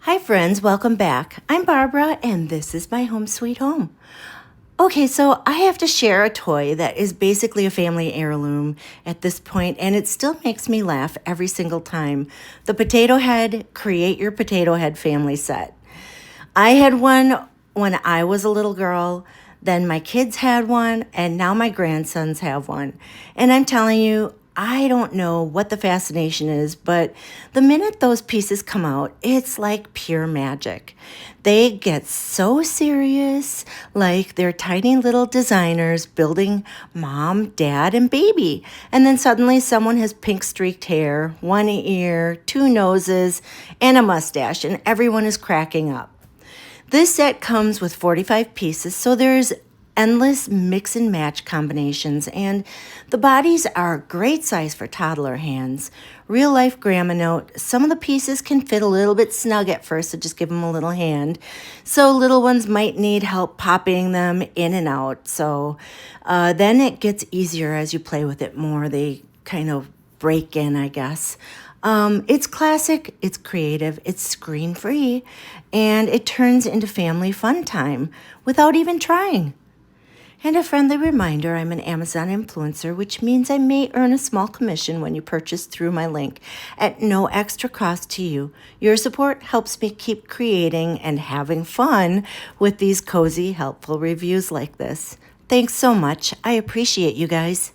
Hi friends, welcome back. I'm Barbara and this is my home sweet home. Okay, so I have to share a toy that is basically a family heirloom at this point, and it still makes me laugh every single time. The Potato Head Create Your Potato Head family set. I had one when I was a little girl, then my kids had one, and now my grandsons have one. And I'm telling you, I don't know what the fascination is, but the minute those pieces come out, it's like pure magic. They get so serious, like they're tiny little designers building mom, dad, and baby. And then suddenly someone has pink streaked hair, one ear, two noses, and a mustache, and everyone is cracking up. This set comes with 45 pieces, so there's endless mix and match combinations, and the bodies are a great size for toddler hands. Real life grandma note, some of the pieces can fit a little bit snug at first, so just give them a little hand. So little ones might need help popping them in and out. So then it gets easier as you play with it more. They kind of break in, I guess. It's classic, it's creative, it's screen free, and it turns into family fun time without even trying. And a friendly reminder, I'm an Amazon influencer, which means I may earn a small commission when you purchase through my link at no extra cost to you. Your support helps me keep creating and having fun with these cozy, helpful reviews like this. Thanks so much. I appreciate you guys.